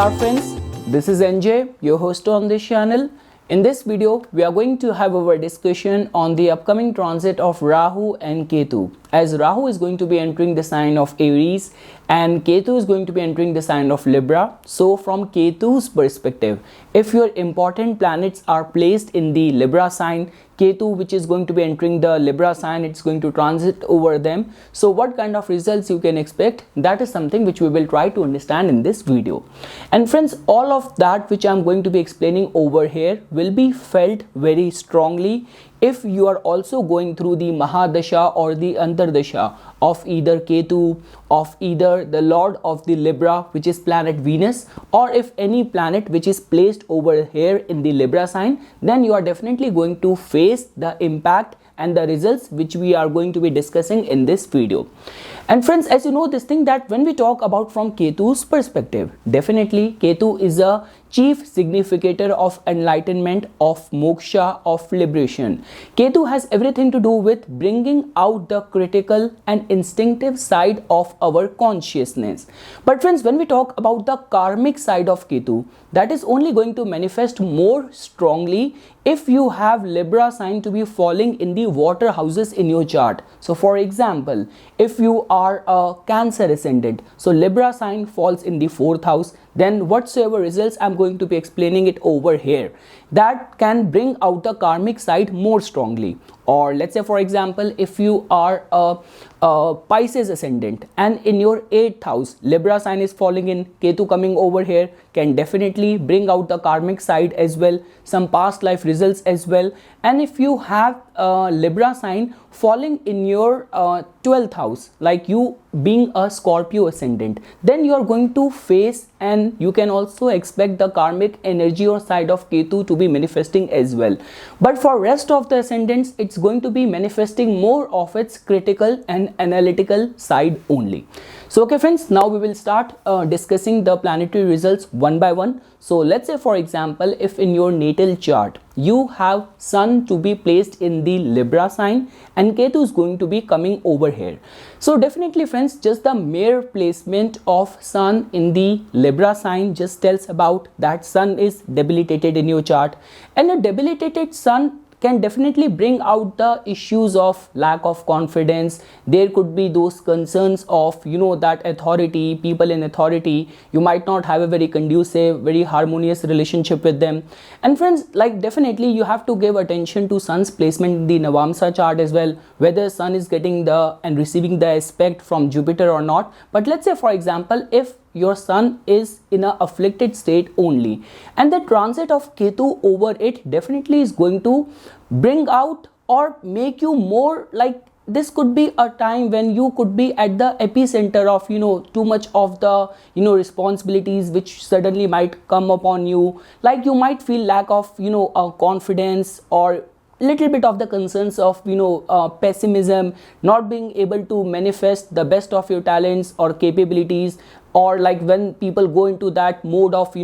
Namaskar friends, this is NJ, your host on this channel. In this video, we are going to have our discussion on the upcoming transit of Rahu and Ketu. As Rahu is going to be entering the sign of Aries and Ketu is going to be entering the sign of Libra. So from Ketu's perspective, if your important planets are placed in the Libra sign, Ketu, which is going to be entering the Libra sign, it's going to transit over them. So what kind of results you can expect? That is something which we will try to understand in this video. And friends, all of that which I'm going to be explaining over here will be felt very strongly if you are also going through the Mahadasha or the Antardasha of either Ketu, of either the Lord of the Libra, which is planet Venus, or if any planet which is placed over here in the Libra sign, then you are definitely going to face the impact and the results which we are going to be discussing in this video. And friends, as you know this thing that when we talk about from Ketu's perspective, definitely Ketu is a chief significator of enlightenment, of moksha, of liberation. Ketu has everything to do with bringing out the critical and instinctive side of our consciousness. But friends, when we talk about the karmic side of Ketu, that is only going to manifest more strongly if you have Libra sign to be falling in the water houses in your chart. So for example, if you are a Cancer ascendant, so Libra sign falls in the 4th house, then whatsoever results I'm going to be explaining it over here, that can bring out the karmic side more strongly. Or let's say for example, if you are a Pisces ascendant and in your 8th house Libra sign is falling in, Ketu coming over here can definitely bring out the karmic side as well, some past life results as well. And if you have Libra sign falling in your 12th house, like you being a Scorpio ascendant, then you are going to face and you can also expect the karmic energy or side of Ketu to be manifesting as well. But for rest of the ascendants, it's going to be manifesting more of its critical and analytical side only. So okay friends, now we will start discussing the planetary results one by one. So let's say for example, if in your natal chart you have Sun to be placed in the Libra sign and Ketu is going to be coming over here. So definitely friends, just the mere placement of Sun in the Libra sign just tells about that Sun is debilitated in your chart, and a debilitated Sun can definitely bring out the issues of lack of confidence. There could be those concerns of, that authority, people in authority, you might not have a very conducive, very harmonious relationship with them. And friends, like definitely you have to give attention to Sun's placement in the Navamsa chart as well, whether Sun is getting the and receiving the aspect from Jupiter or not. But let's say for example, if your Sun is in a afflicted state only and the transit of Ketu over it definitely is going to bring out or make you more like, this could be a time when you could be at the epicenter of too much of the responsibilities which suddenly might come upon you, like you might feel lack of confidence or little bit of the concerns of pessimism, not being able to manifest the best of your talents or capabilities, or like when people go into that mode of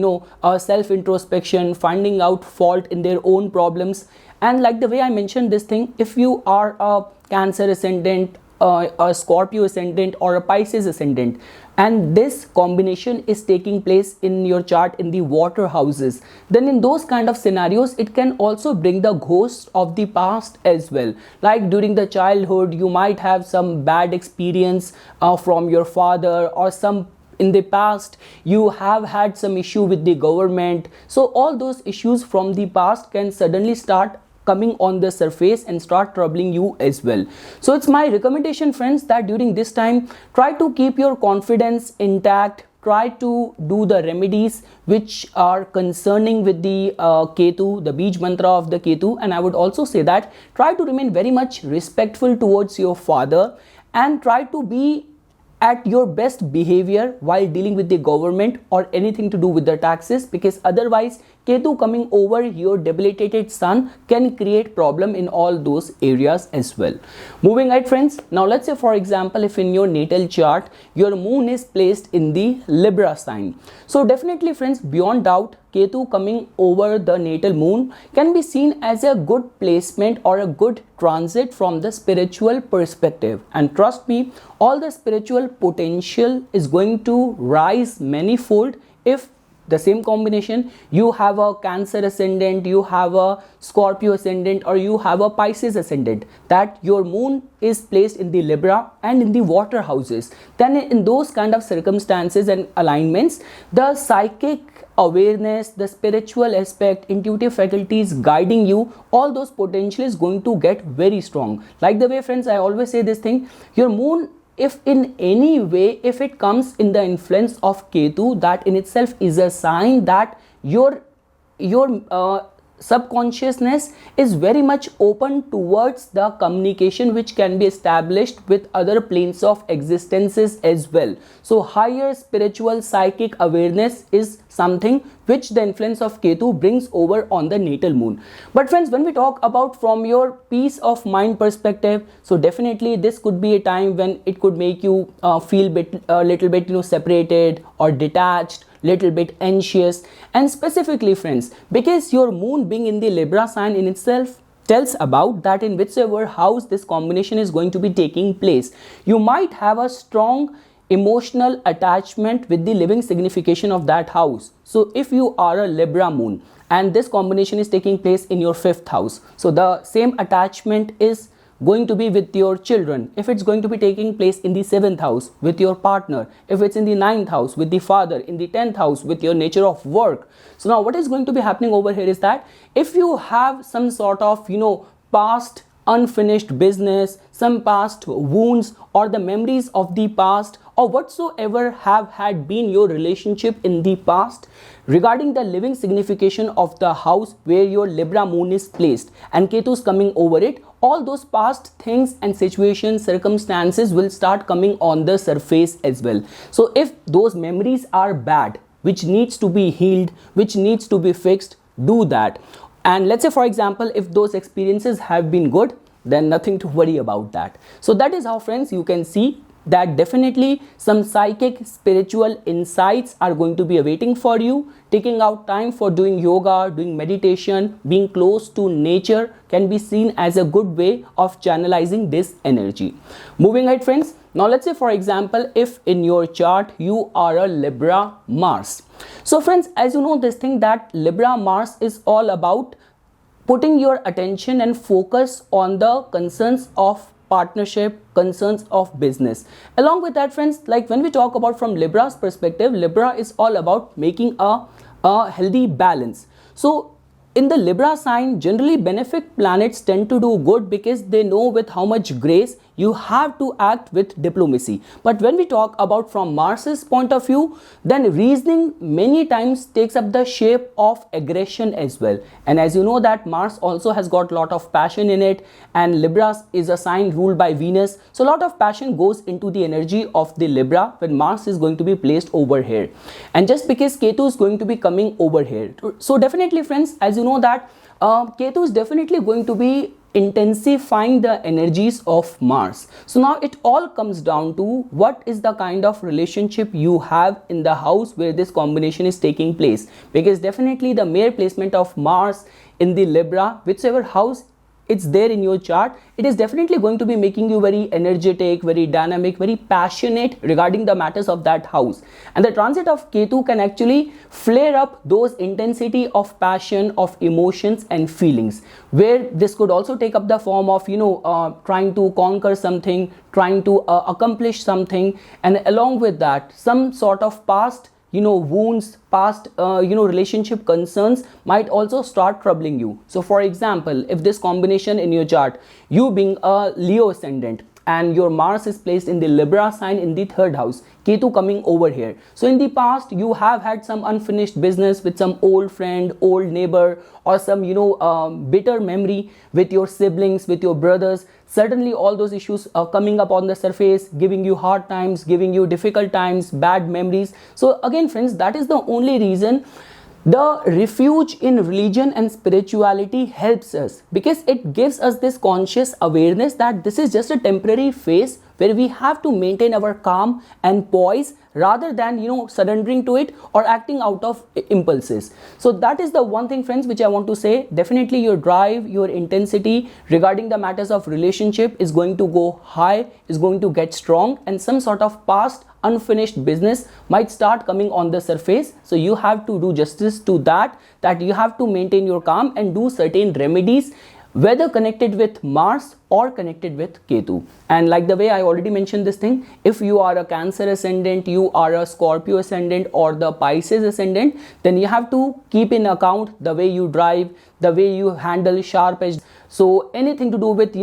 self introspection, finding out fault in their own problems. And like the way I mentioned this thing, if you are a Cancer ascendant, a Scorpio ascendant or a Pisces ascendant, and this combination is taking place in your chart in the water houses, then in those kind of scenarios it can also bring the ghosts of the past as well. Like during the childhood you might have some bad experience from your father, or some in the past you have had some issue with the government. So all those issues from the past can suddenly start coming on the surface and start troubling you as well. So it's my recommendation friends that during this time try to keep your confidence intact, try to do the remedies which are concerning with the Ketu, the Bij mantra of the Ketu. And I would also say that try to remain very much respectful towards your father and try to be at your best behavior while dealing with the government or anything to do with the taxes, because otherwise Ketu coming over your debilitated Sun can create problem in all those areas as well. Moving ahead friends, now let's say for example, if in your natal chart your moon is placed in the Libra sign. So definitely friends, beyond doubt, Ketu coming over the natal moon can be seen as a good placement or a good transit from the spiritual perspective. And trust me, all the spiritual potential is going to rise manifold if the same combination, you have a Cancer ascendant, you have a Scorpio ascendant, or you have a Pisces ascendant, that your moon is placed in the Libra and in the water houses, then in those kind of circumstances and alignments, the psychic awareness, the spiritual aspect, intuitive faculties guiding you, all those potential is going to get very strong. Like the way, friends, I always say this thing, your moon, if in any way, if it comes in the influence of Ketu, that in itself is a sign that your subconsciousness is very much open towards the communication which can be established with other planes of existences as well. So higher spiritual psychic awareness is something which the influence of Ketu brings over on the natal moon. But friends, when we talk about from your peace of mind perspective, so definitely this could be a time when it could make you feel little bit separated or detached, little bit anxious. And specifically, friends, because your moon being in the Libra sign in itself tells about that in whichever house this combination is going to be taking place, you might have a strong emotional attachment with the living signification of that house. So if you are a Libra moon and this combination is taking place in your 5th house, so the same attachment is going to be with your children. If it's going to be taking place in the 7th house with your partner, if it's in the 9th house with the father, in the 10th house with your nature of work. So now what is going to be happening over here is that if you have some sort of past unfinished business, some past wounds, or the memories of the past, or whatsoever have had been your relationship in the past regarding the living signification of the house where your Libra moon is placed and Ketu is coming over it, all those past things and situations, circumstances will start coming on the surface as well. So if those memories are bad, which needs to be healed, which needs to be fixed, do that. And let's say, for example, if those experiences have been good, then nothing to worry about that. So that is how, friends, you can see that definitely some psychic spiritual insights are going to be awaiting for you. Taking out time for doing yoga, doing meditation, being close to nature can be seen as a good way of channelizing this energy. Moving ahead, friends, now let's say, for example, if in your chart you are a Libra Mars. So friends, as you know this thing that Libra Mars is all about putting your attention and focus on the concerns of partnership, concerns of business. Along with that, friends, like when we talk about from Libra's perspective, Libra is all about making a healthy balance. So in the Libra sign, generally benefic planets tend to do good because they know with how much grace you have to act with diplomacy. But when we talk about from Mars's point of view, then reasoning many times takes up the shape of aggression as well. And as you know that Mars also has got a lot of passion in it, and Libra is a sign ruled by Venus. So a lot of passion goes into the energy of the Libra when Mars is going to be placed over here. And just because Ketu is going to be coming over here. So definitely, friends, as you know that Ketu is definitely going to be intensifying the energies of Mars. So now it all comes down to what is the kind of relationship you have in the house where this combination is taking place, because definitely the mere placement of Mars in the Libra, whichever house it's there in your chart, it is definitely going to be making you very energetic, very dynamic, very passionate regarding the matters of that house. And the transit of Ketu can actually flare up those intensity of passion, of emotions and feelings, where this could also take up the form of trying to conquer something, trying to accomplish something, and along with that some sort of past wounds, past relationship concerns might also start troubling you. So for example, if this combination in your chart, you being a Leo ascendant and your Mars is placed in the Libra sign in the 3rd house, Ketu coming over here. So in the past you have had some unfinished business with some old friend, old neighbor, or some bitter memory with your siblings, with your brothers. Certainly all those issues are coming up on the surface, giving you hard times, giving you difficult times, bad memories. So again, friends, that is the only reason the refuge in religion and spirituality helps us, because it gives us this conscious awareness that this is just a temporary phase where we have to maintain our calm and poise rather than surrendering to it or acting out of impulses. So that is the one thing, friends, which I want to say. Definitely your drive, your intensity regarding the matters of relationship is going to go high, is going to get strong, and some sort of past unfinished business might start coming on the surface. So you have to do justice to that you have to maintain your calm and do certain remedies, whether connected with Mars or connected with Ketu. And like the way I already mentioned this thing, if you are a Cancer ascendant, you are a Scorpio ascendant or the Pisces ascendant, then you have to keep in account the way you drive, the way you handle sharp edge. So anything to do with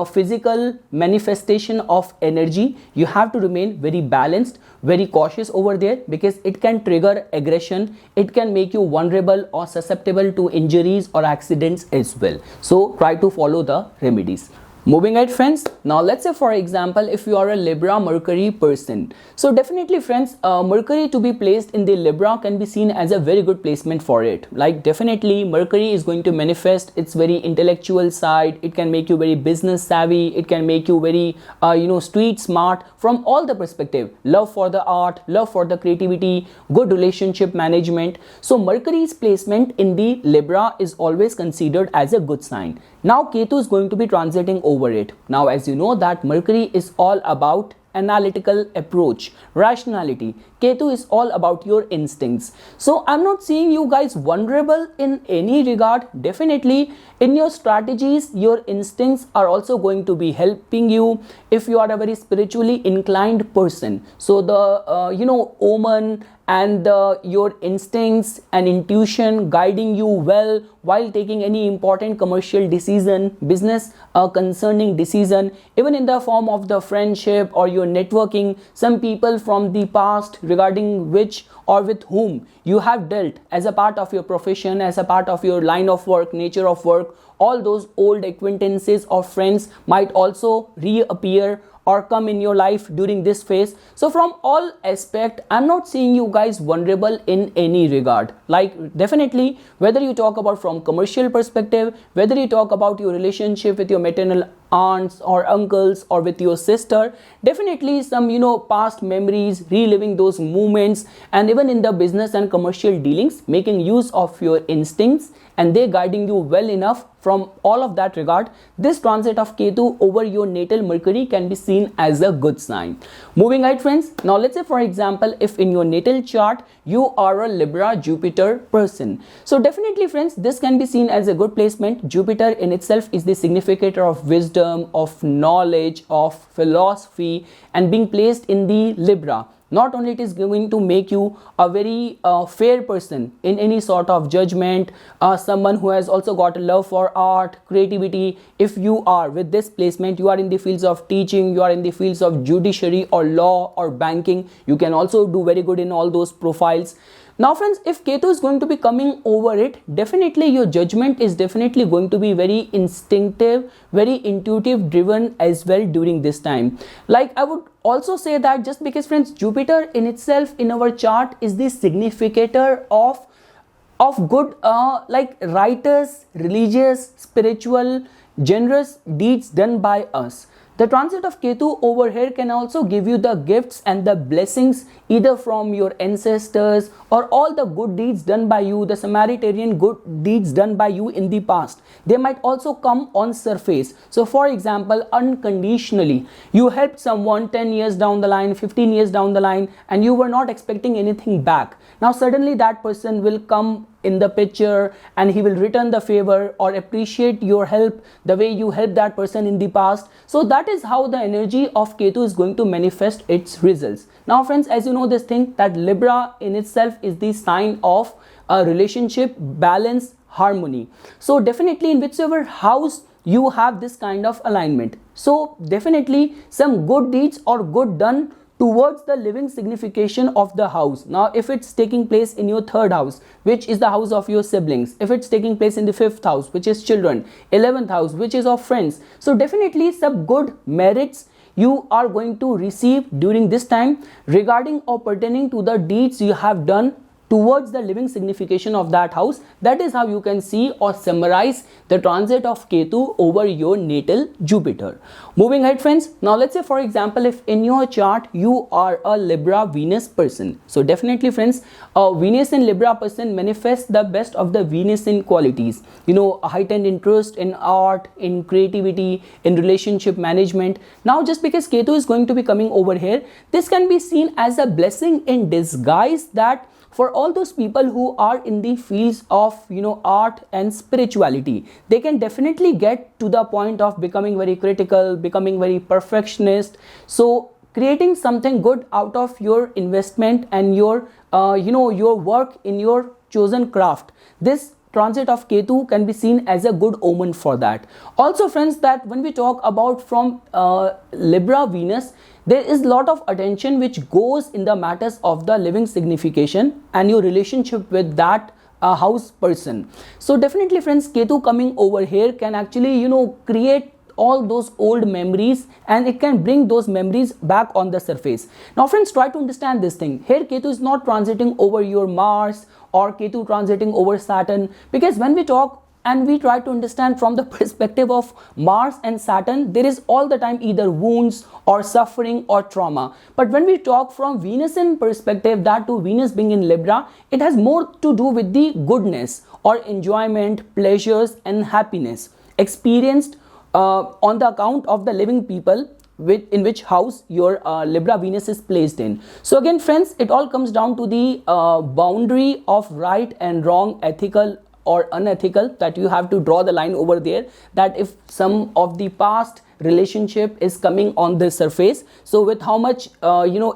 physical manifestation of energy, you have to remain very balanced, very cautious over there, because it can trigger aggression, it can make you vulnerable or susceptible to injuries or accidents as well. So try to follow the remedies. Moving ahead, friends, now let's say for example if you are a Libra Mercury person, so definitely friends, Mercury to be placed in the Libra can be seen as a very good placement for it. Like definitely Mercury is going to manifest its very intellectual side, it can make you very business savvy, it can make you very street smart from all the perspective, love for the art, love for the creativity, good relationship management. So Mercury's placement in the Libra is always considered as a good sign. Now Ketu is going to be transiting over it. Now as you know that Mercury is all about analytical approach, rationality. Ketu is all about your instincts. So I'm not seeing you guys vulnerable in any regard. Definitely in your strategies, your instincts are also going to be helping you if you are a very spiritually inclined person. So the omen and your instincts and intuition guiding you well while taking any important commercial decision, business concerning decision, even in the form of the friendship or your networking, some people from the past regarding which or with whom you have dealt as a part of your profession, as a part of your line of work, nature of work, all those old acquaintances or friends might also reappear or come in your life during this phase. So from all aspect, I'm not seeing you guys vulnerable in any regard. Like definitely whether you talk about from commercial perspective, whether you talk about your relationship with your maternal aunts or uncles or with your sister, definitely some past memories, reliving those moments, and even in the business and commercial dealings, making use of your instincts and they guiding you well enough. From all of that regard, this transit of Ketu over your natal Mercury can be seen as a good sign. Moving ahead, friends, now let's say for example if in your natal chart you are a Libra Jupiter person, so definitely friends, this can be seen as a good placement. Jupiter in itself is the significator of wisdom, of knowledge, of philosophy, and being placed in the Libra, not only it is going to make you a very fair person in any sort of judgment, someone who has also got a love for art, creativity. If you are with this placement, you are in the fields of teaching, you are in the fields of judiciary or law or banking, you can also do very good in all those profiles. Now friends, if Ketu is going to be coming over it, definitely your judgment is definitely going to be very instinctive, very intuitive driven as well during this time. Like I would also say that just because friends, Jupiter in itself in our chart is the significator of good like writers, religious, spiritual, generous deeds done by us. The transit of Ketu over here can also give you the gifts and the blessings either from your ancestors or all the good deeds done by you, the Samaritan good deeds done by you in the past. They might also come on surface. So for example, unconditionally, you helped someone 10 years down the line, 15 years down the line, and you were not expecting anything back. Now suddenly that person will come in the picture and he will return the favor or appreciate your help the way you helped that person in the past. So that is how the energy of Ketu is going to manifest its results. Now friends, as you know this thing that Libra in itself is the sign of a relationship, balance, harmony. So definitely in whichever house you have this kind of alignment, so definitely some good deeds or good done towards the living signification of the house. Now if it's taking place in your third house, which is the house of your siblings, if it's taking place in the fifth house, which is children, 11th house, which is of friends, so definitely some good merits you are going to receive during this time regarding or pertaining to the deeds you have done towards the living signification of that house. That is how you can see or summarize the transit of Ketu over your natal Jupiter. Moving ahead, friends, now let's say for example, if in your chart you are a Libra Venus person, so definitely friends, a Venus in Libra person manifests the best of the Venusian qualities, you know, a heightened interest in art, in creativity, in relationship management. Now just because Ketu is going to be coming over here, this can be seen as a blessing in disguise, that for all those people who are in the fields of, you know, art and spirituality, they can definitely get to the point of becoming very critical, becoming very perfectionist. So creating something good out of your investment and your your work in your chosen craft, this transit of Ketu can be seen as a good omen for that. Also friends, that when we talk about from Libra Venus, there is a lot of attention which goes in the matters of the living signification and your relationship with that house person. So definitely friends, Ketu coming over here can actually, you know, create all those old memories, and it can bring those memories back on the surface. Now friends, try to understand this thing. Here Ketu is not transiting over your Mars or Ketu transiting over Saturn, because when we talk and we try to understand from the perspective of Mars and Saturn, there is all the time either wounds or suffering or trauma. But when we talk from Venusian perspective, that too Venus being in Libra, it has more to do with the goodness or enjoyment, pleasures and happiness experienced on the account of the living people in which house your Libra Venus is placed in. So again friends, it all comes down to the boundary of right and wrong, ethical or unethical, that you have to draw the line over there, that if some of the past relationship is coming on the surface, so with how much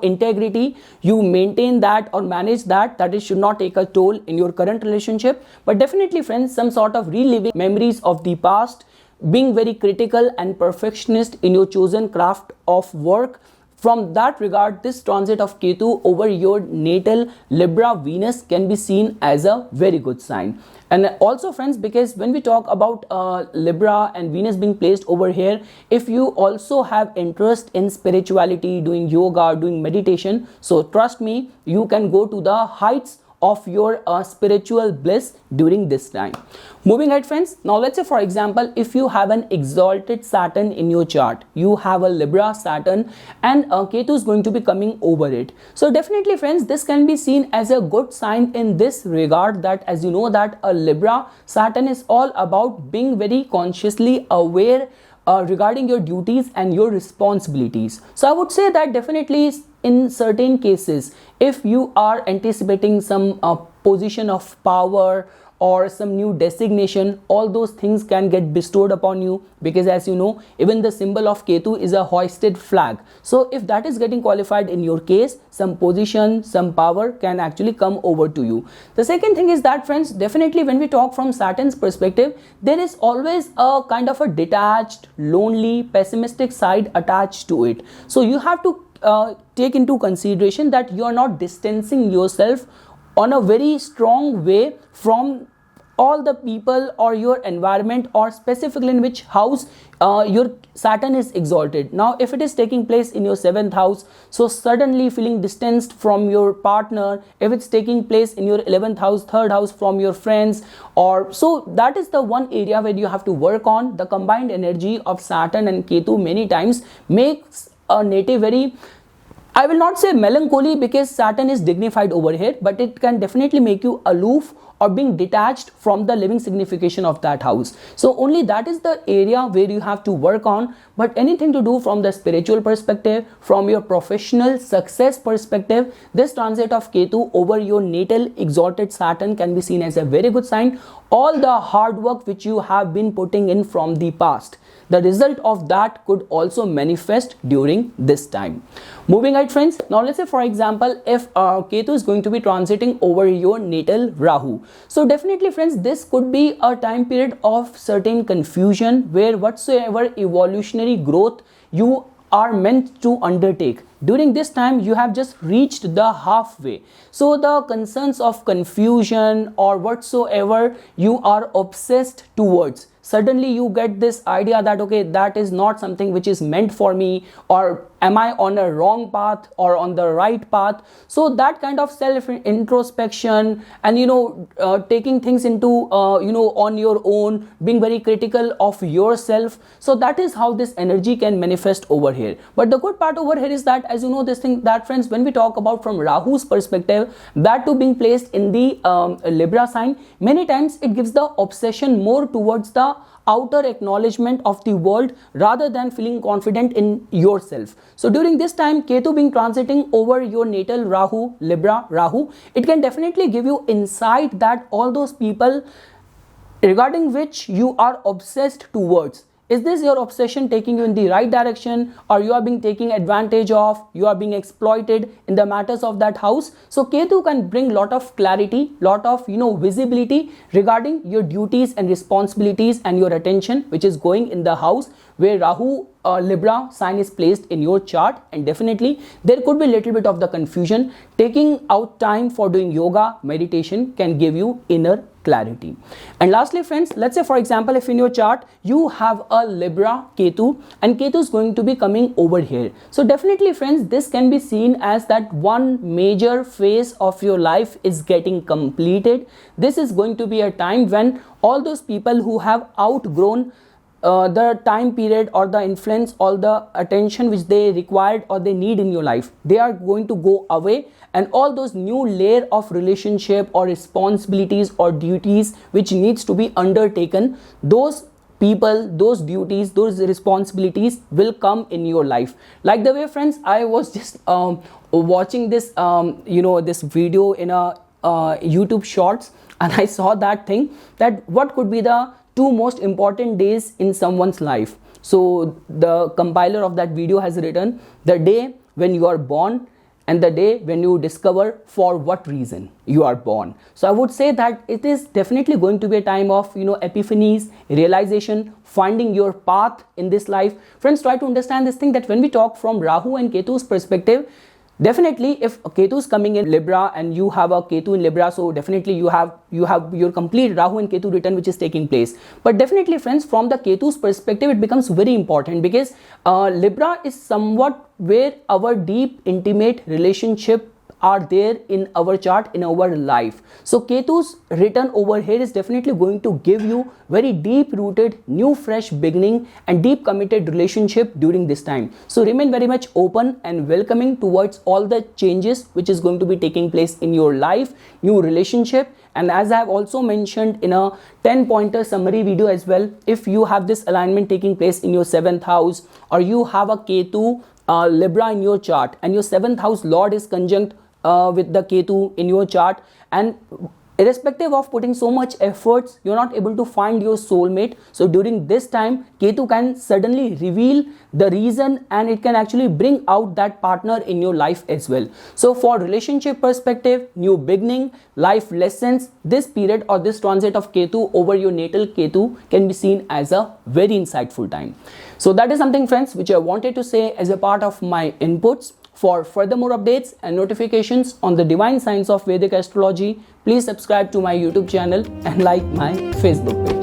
integrity you maintain that or manage that, that it should not take a toll in your current relationship. But definitely friends, some sort of reliving memories of the past, being very critical and perfectionist in your chosen craft of work, from that regard, this transit of Ketu over your natal Libra Venus can be seen as a very good sign. And also friends, because when we talk about Libra and Venus being placed over here, if you also have interest in spirituality, doing yoga, doing meditation, so trust me, you can go to the heights of your spiritual bliss during this time. Moving ahead friends, now let's say for example, if you have an exalted Saturn in your chart, you have a Libra Saturn and Ketu is going to be coming over it. So definitely friends, this can be seen as a good sign in this regard, that as you know that a Libra Saturn is all about being very consciously aware regarding your duties and your responsibilities. So I would say that definitely in certain cases, if you are anticipating some position of power or some new designation, all those things can get bestowed upon you, because as you know, even the symbol of Ketu is a hoisted flag. So if that is getting qualified in your case, some position, some power can actually come over to you. The second thing is that friends, definitely when we talk from Saturn's perspective, there is always a kind of a detached, lonely, pessimistic side attached to it. So you have to take into consideration that you are not distancing yourself on a very strong way from all the people or your environment, or specifically in which house your Saturn is exalted. Now if it is taking place in your 7th house, so suddenly feeling distanced from your partner, if it's taking place in your 11th house, 3rd house, from your friends, or so that is the one area where you have to work on. The combined energy of Saturn and Ketu many times makes a native very, I will not say melancholy, because Saturn is dignified over here, but it can definitely make you aloof or being detached from the living signification of that house. So only that is the area where you have to work on. But anything to do from the spiritual perspective, from your professional success perspective, this transit of Ketu over your natal exalted Saturn can be seen as a very good sign. All the hard work which you have been putting in from the past, the result of that could also manifest during this time. Moving ahead friends, now let's say for example, if Ketu is going to be transiting over your natal Rahu. So definitely friends, this could be a time period of certain confusion, where whatsoever evolutionary growth you are meant to undertake, during this time you have just reached the halfway. So the concerns of confusion or whatsoever you are obsessed towards, suddenly you get this idea that okay, that is not something which is meant for me, or am I on a wrong path or on the right path? So that kind of self introspection and taking things into on your own, being very critical of yourself. So that is how this energy can manifest over here. But the good part over here is that, as you know, this thing that, friends, when we talk about from Rahu's perspective, that too being placed in the Libra sign, many times it gives the obsession more towards the outer acknowledgement of the world rather than feeling confident in yourself. So during this time, Ketu being transiting over your natal Rahu, Libra Rahu, it can definitely give you insight that all those people regarding which you are obsessed towards, is this your obsession taking you in the right direction, or you are being taken advantage of, you are being exploited in the matters of that house? So Ketu can bring lot of clarity, lot of visibility regarding your duties and responsibilities and your attention which is going in the house where Rahu Libra sign is placed in your chart. And definitely there could be a little bit of the confusion. Taking out time for doing yoga, meditation can give you inner clarity. And lastly, friends, let's say for example, if in your chart you have a Libra Ketu and Ketu is going to be coming over here, so definitely, friends, this can be seen as that one major phase of your life is getting completed. This is going to be a time when all those people who have outgrown the time period or the influence, all the attention which they required or they need in your life, they are going to go away, and all those new layer of relationship or responsibilities or duties which needs to be undertaken, those people, those duties, those responsibilities will come in your life. Like the way, friends, I was just watching this this video in a YouTube shorts, and I saw that thing, that what could be the two most important days in someone's life. So the compiler of that video has written the day when you are born and the day when you discover for what reason you are born. So I would say that it is definitely going to be a time of epiphanies, realization, finding your path in this life. Friends, try to understand this thing, that when we talk from Rahu and Ketu's perspective, definitely if Ketu is coming in Libra and you have a Ketu in Libra, so definitely you have your complete Rahu and Ketu return which is taking place. But definitely, friends, from the Ketu's perspective, it becomes very important because Libra is somewhat where our deep intimate relationship are there in our chart, in our life. So Ketu's return over here is definitely going to give you very deep rooted, new fresh beginning and deep committed relationship during this time. So remain very much open and welcoming towards all the changes which is going to be taking place in your life, new relationship. And as I have also mentioned in a 10-pointer summary video as well, if you have this alignment taking place in your 7th house, or you have a Ketu Libra in your chart and your 7th house Lord is conjunct with the Ketu in your chart, and irrespective of putting so much efforts, you're not able to find your soulmate. So during this time, Ketu can suddenly reveal the reason, and it can actually bring out that partner in your life as well. So for relationship perspective, new beginning, life lessons, this period or this transit of Ketu over your natal Ketu can be seen as a very insightful time. So that is something, friends, which I wanted to say as a part of my inputs. For further more updates and notifications on the divine science of Vedic astrology, please subscribe to my YouTube channel and like my Facebook page.